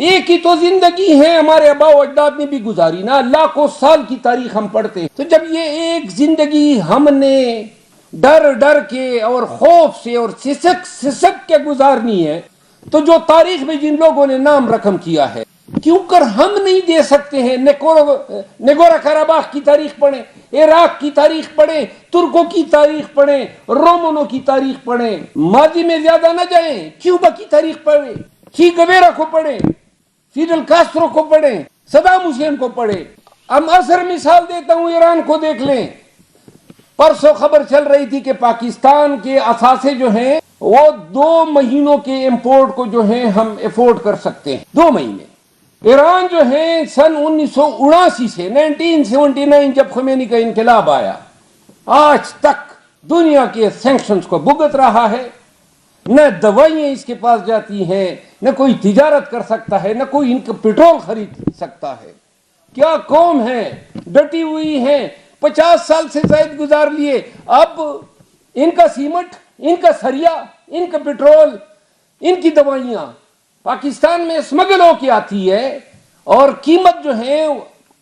ایک ہی تو زندگی ہے ہمارے آباء و اجداد نے بھی گزاری نا، لاکھوں سال کی تاریخ ہم پڑھتے. تو جب یہ ایک زندگی ہم نے ڈر ڈر کے اور خوف سے اور سسک کے گزارنی ہے، تو جو تاریخ میں جن لوگوں نے نام رقم کیا ہے، کیوں کر ہم نہیں دے سکتے ہیں؟ نگورا کاراباخ کی تاریخ پڑھیں، عراق کی تاریخ پڑھیں، ترکوں کی تاریخ پڑھیں، رومنوں کی تاریخ پڑھیں. ماضی میں زیادہ نہ جائیں، کیوبا کی تاریخ پڑھیں، چی گویرا کو پڑھیں، فیڈل کاسٹرو کو پڑھیں، صدام حسین کو پڑھیں. اب اثر مثال دیتا ہوں، ایران کو دیکھ لیں. پرسوں خبر چل رہی تھی کہ پاکستان کے اثاثے جو ہیں وہ 2 مہینوں کے امپورٹ کو جو ہیں ہم افورڈ کر سکتے ہیں، 2 مہینے. ایران جو ہے سن 1979 سے 1979 جب خمینی کا انقلاب آیا آج تک دنیا کے سینکشنز کو بھگت رہا ہے. نہ دوائیاں اس کے پاس جاتی ہیں، نہ کوئی تجارت کر سکتا ہے، نہ کوئی ان کا پیٹرول خرید سکتا ہے. کیا قوم ہے، ڈٹی ہوئی ہے، 50 سال سے زائد گزار لیے. اب ان کا سیمنٹ، ان کا سریا، ان کا پیٹرول، ان کی دوائیاں پاکستان میں اسمگل ہو کے آتی ہے، اور قیمت جو ہے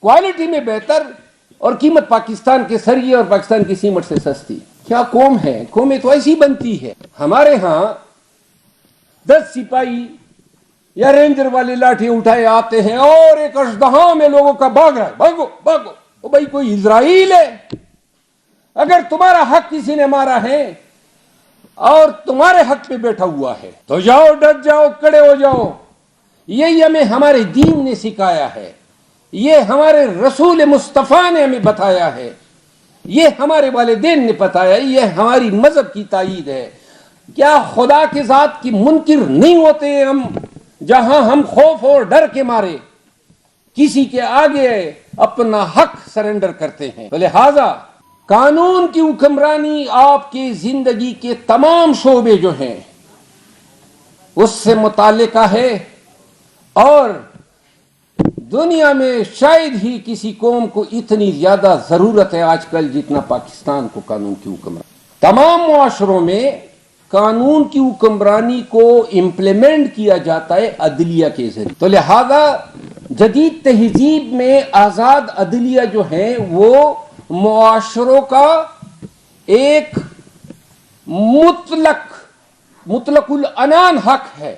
کوالٹی میں بہتر، اور قیمت پاکستان کے سریے اور پاکستان کی سیمنٹ سے سستی. کیا قوم ہے؟ قومیں تو ایسی بنتی ہے. ہمارے ہاں 10 سپاہی یا رینجر والے لاٹھی اٹھائے آتے ہیں اور ایک اشدہا میں لوگوں کا بھاگ رہا ہے، بھاگو بھاگو. او بھائی کوئی اسرائیل ہے؟ اگر تمہارا حق کسی نے مارا ہے اور تمہارے حق پہ بیٹھا ہوا ہے تو جاؤ، ڈٹ جاؤ، کھڑے ہو جاؤ. یہی ہمیں ہمارے دین نے سکھایا ہے، یہ ہمارے رسول مصطفیٰ نے ہمیں بتایا ہے، یہ ہمارے والدین نے بتایا، یہ ہماری مذہب کی تائید ہے. کیا خدا کے ذات کی منکر نہیں ہوتے ہم، جہاں ہم خوف اور ڈر کے مارے کسی کے آگے اپنا حق سرنڈر کرتے ہیں؟ لہذا قانون کی حکمرانی آپ کی زندگی کے تمام شعبے جو ہیں اس سے متعلقہ ہے، اور دنیا میں شاید ہی کسی قوم کو اتنی زیادہ ضرورت ہے آج کل جتنا پاکستان کو قانون کی حکمرانی. تمام معاشروں میں قانون کی حکمرانی کو امپلیمنٹ کیا جاتا ہے عدلیہ کے ذریعے. تو لہذا جدید تہذیب میں آزاد عدلیہ جو ہے وہ معاشروں کا ایک مطلق العنان حق ہے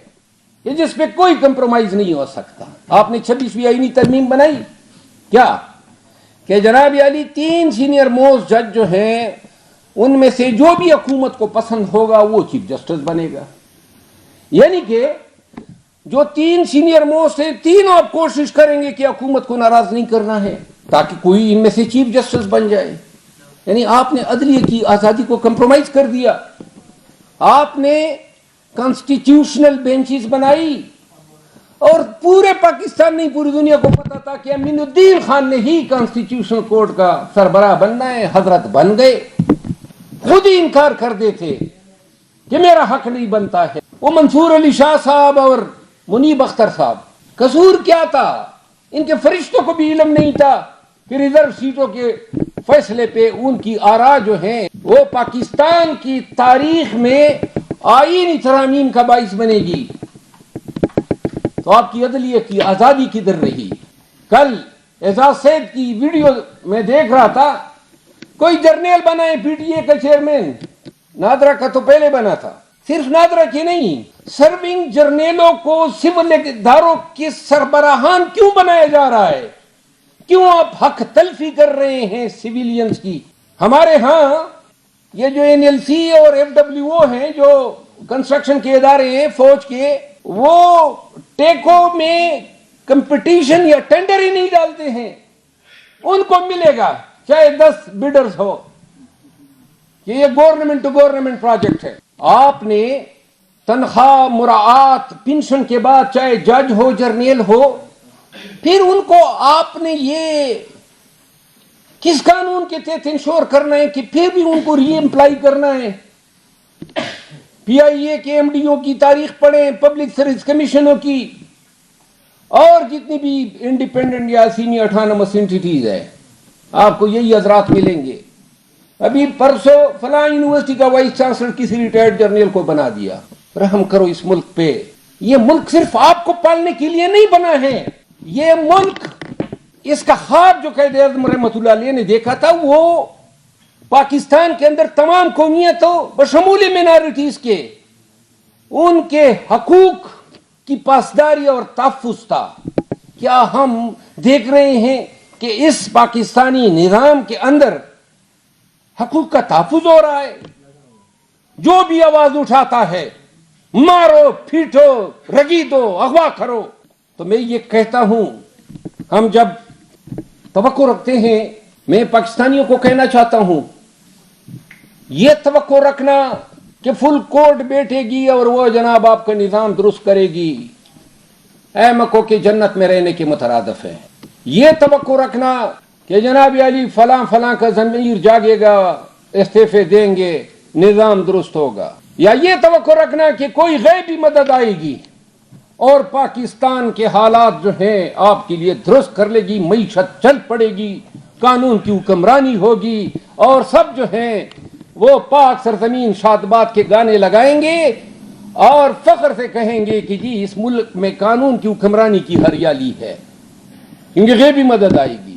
کہ جس پہ کوئی کمپرومائز نہیں ہو سکتا. آپ نے 26ویں آئینی ترمیم بنائی کیا کہ جناب علی 3 سینئر موسٹ جج جو ہیں ان میں سے جو بھی حکومت کو پسند ہوگا وہ چیف جسٹس بنے گا. یعنی کہ جو 3 سینئر موسٹ ہیں تینوں آپ کوشش کریں گے کہ حکومت کو ناراض نہیں کرنا ہے تاکہ کوئی ان میں سے چیف جسٹس بن جائے. یعنی آپ نے عدلیہ کی آزادی کو کمپرومائز کر دیا. آپ نے کانسٹیٹیوشنل بینچز بنائی، اور پورے پاکستان نہیں پوری دنیا کو پتا تھا کہ امین الدین خان نے ہی کانسٹیٹیوشنل کورٹ کا سربراہ بننا ہے. حضرت بن گئے، خود ہی انکار کر دیتے کہ میرا حق نہیں بنتا ہے. وہ منصور علی شاہ صاحب اور منیب اختر صاحب، قصور کیا تھا؟ ان کے فرشتوں کو بھی علم نہیں تھا کہ ریزرو سیٹوں کے فیصلے پہ ان کی آراء جو ہیں وہ پاکستان کی تاریخ میں آئینی ترامیم کا باعث بنے گی. تو آپ کی عدلیہ کی آزادی کدھر رہی؟ کل اعزاز سید کی ویڈیو میں دیکھ رہا تھا، کوئی جرنیل بنا ہے پی ٹی اے کا چیئرمین، نادرا کا تو پہلے بنا تھا. صرف نادرا کی نہیں، سرونگ جرنیلوں کو سول اداروں کے سربراہان کیوں بنایا جا رہا ہے؟ کیوں آپ حق تلفی کر رہے ہیں سویلینز کی؟ ہمارے ہاں یہ جو این ایل سی اور ایف ڈبلیو او ہیں جو کنسٹرکشن کے ادارے ہیں فوج کے، وہ ٹیکو میں کمپٹیشن یا ٹینڈر ہی نہیں ڈالتے ہیں. ان کو ملے گا چاہے 10 بیڈرز ہو کہ یہ گورنمنٹ ٹو گورنمنٹ پروجیکٹ ہے. آپ نے تنخواہ، مراعات، پینشن کے بعد چاہے جج ہو جرنیل ہو، پھر ان کو آپ نے یہ کس قانون کے تحت انشور کرنا ہے کہ پھر بھی ان کو ری امپلائی کرنا ہے؟ پی آئی اے کے ایم ڈی او کی تاریخ پڑھیں، پبلک سروس کمیشنوں کی، اور جتنی بھی انڈیپینڈنٹ یا سیمی اٹھانومس انٹیٹیز ہے، آپ کو یہی حضرات ملیں گے. ابھی پرسوں فلاں یونیورسٹی کا وائس چانسلر کسی ریٹائرڈ جرنیل کو بنا دیا. رحم کرو اس ملک پہ. یہ ملک صرف آپ کو پالنے کے لیے نہیں بنا ہے. یہ ملک، اس کا خواب جو قائد اعظم رحمۃ اللہ علیہ نے دیکھا تھا، وہ پاکستان کے اندر تمام قومیتوں بشمول مینارٹیز کے ان کے حقوق کی پاسداری اور تحفظ تھا. کیا ہم دیکھ رہے ہیں کہ اس پاکستانی نظام کے اندر حقوق کا تحفظ ہو رہا ہے؟ جو بھی آواز اٹھاتا ہے، مارو پیٹو رگیدو اغوا کرو. تو میں یہ کہتا ہوں، ہم جب توقع رکھتے ہیں، میں پاکستانیوں کو کہنا چاہتا ہوں، یہ توقع رکھنا کہ فل کورٹ بیٹھے گی اور وہ جناب آپ کا نظام درست کرے گی، احمقوں کے جنت میں رہنے کے مترادف ہے. یہ توقع رکھنا کہ جناب علی فلاں فلاں کا ضمیر جاگے گا، استعفے دیں گے، نظام درست ہوگا. یا یہ توقع رکھنا کہ کوئی غیبی مدد آئے گی اور پاکستان کے حالات جو ہیں آپ کے لیے درست کر لے گی، معیشت چل پڑے گی، قانون کی حکمرانی ہوگی، اور سب جو ہیں وہ پاک سرزمین شادباد کے گانے لگائیں گے اور فخر سے کہیں گے کہ جی اس ملک میں قانون کی حکمرانی کی ہریالی ہے، کیونکہ غیبی مدد آئے گی.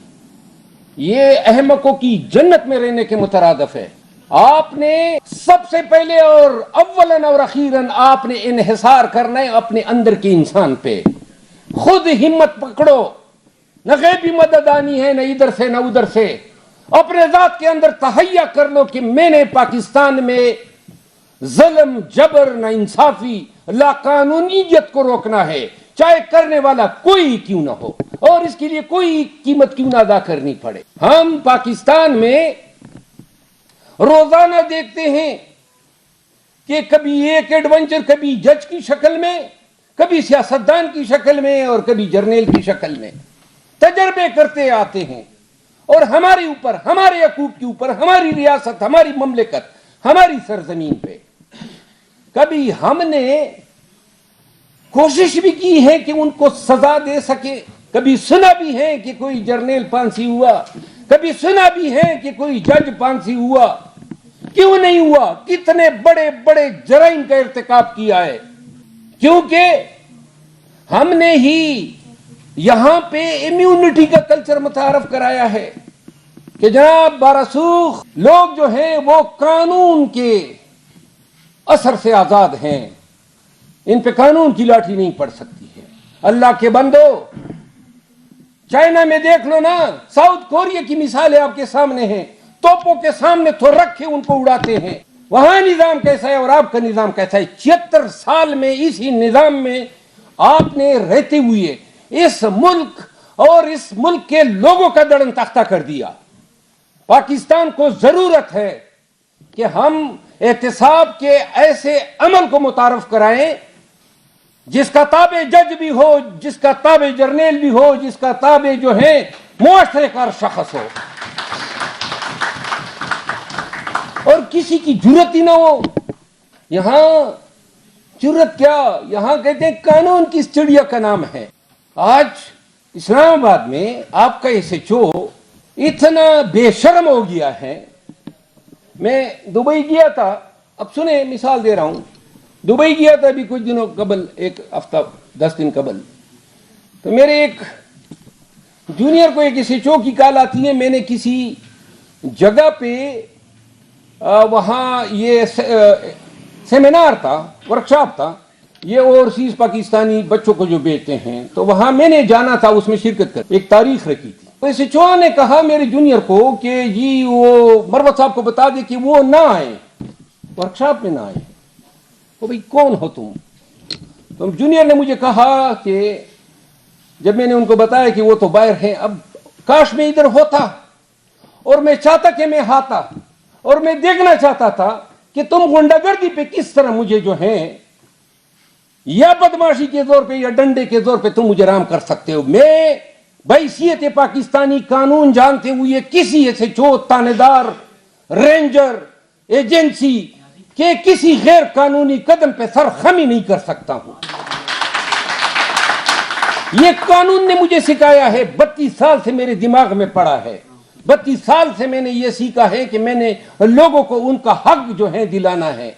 یہ احمقوں کی جنت میں رہنے کے مترادف ہے. آپ نے سب سے پہلے اور اولاً اور اخیراً آپ نے انحصار کرنا ہے اپنے اندر کے انسان پہ. خود ہمت پکڑو، نہ غیبی مدد آنی ہے، نہ ادھر سے نہ ادھر سے. اپنے ذات کے اندر تہیا کر لو کہ میں نے پاکستان میں ظلم، جبر، نا انصافی، لا قانونیت کو روکنا ہے، چاہے کرنے والا کوئی کیوں نہ ہو اور اس کے لیے کوئی قیمت کیوں نہ ادا کرنی پڑے. ہم پاکستان میں روزانہ دیکھتے ہیں کہ کبھی ایک ایڈونچر، کبھی جج کی شکل میں، کبھی سیاستدان کی شکل میں، اور کبھی جرنیل کی شکل میں تجربے کرتے آتے ہیں، اور ہمارے اوپر، ہمارے حقوق کے اوپر، ہماری ریاست، ہماری مملکت، ہماری سرزمین پہ کبھی ہم نے کوشش بھی کی ہے کہ ان کو سزا دے سکے. کبھی سنا بھی ہے کہ کوئی جرنیل پھانسی ہوا، کبھی سنا بھی ہے کہ کوئی جج پھانسی ہوا. کیوں نہیں ہوا؟ کتنے بڑے بڑے جرائم کا ارتکاب کیا ہے، کیونکہ ہم نے ہی یہاں پہ امیونٹی کا کلچر متعارف کرایا ہے کہ جناب بارسوخ لوگ جو ہیں وہ قانون کے اثر سے آزاد ہیں، ان پہ قانون کی لاٹھی نہیں پڑ سکتی ہے. اللہ کے بندو، چائنا میں دیکھ لو نا، ساؤتھ کوریا کی مثالیں آپ کے سامنے ہیں، توپوں کے سامنے تو رکھ کے ان کو اڑاتے ہیں. وہاں نظام کیسا ہے اور آپ کا نظام کیسا ہے؟ 76 سال میں اسی نظام میں آپ نے رہتے ہوئے اس ملک اور اس ملک کے لوگوں کا دڑن تختہ کر دیا. پاکستان کو ضرورت ہے کہ ہم احتساب کے ایسے عمل کو متعارف کرائیں جس کا تابع جج بھی ہو، جس کا تابع جرنیل بھی ہو، جس کا تابع جو ہے معاشرے کا شخص ہو، اور کسی کی جرت ہی نہ ہو. یہاں جرت کیا، یہاں کہتے ہیں قانون کی اس چڑیا کا نام ہے. آج اسلام آباد میں آپ کا ایس ایچ او اتنا بے شرم ہو گیا ہے. میں دبئی گیا تھا، اب سنیں مثال دے رہا ہوں. دبئی گیا تھا ابھی کچھ دنوں قبل، ایک ہفتہ 10 دن قبل. تو میرے ایک جونیئر کو ایک ایس ایچ او کی کال آتی ہے. میں نے کسی جگہ پہ وہاں یہ سیمینار تھا، ورکشاپ تھا، یہ اوورسیز پاکستانی بچوں کو جو بیچتے ہیں، تو وہاں میں نے جانا تھا اس میں شرکت کر، ایک تاریخ رکھی تھی. تو ایس ایچ او نے کہا میرے جونیئر کو کہ جی وہ مروت صاحب کو بتا دے کہ وہ نہ آئے، ورکشاپ میں نہ آئے. تو بھئی کون ہو تم؟ تو جونیئر نے مجھے کہا کہ جب میں نے ان کو بتایا کہ وہ تو باہر ہیں، اب کاش میں ادھر ہوتا اور میں چاہتا کہ میں آتا اور میں دیکھنا چاہتا تھا کہ تم غنڈہ گردی پہ کس طرح مجھے جو ہیں یا بدماشی کے زور پہ یا ڈنڈے کے زور پہ تم مجھے رام کر سکتے ہو. میں بحیثیت پاکستانی قانون جانتے ہوئے کسی ایسے چو تانیدار، رینجر، ایجنسی کہ کسی غیر قانونی قدم پہ سر خمی نہیں کر سکتا ہوں. یہ قانون نے مجھے سکھایا ہے، 32 سال سے میرے دماغ میں پڑا ہے. 32 سال سے میں نے یہ سیکھا ہے کہ میں نے لوگوں کو ان کا حق جو ہے دلانا ہے.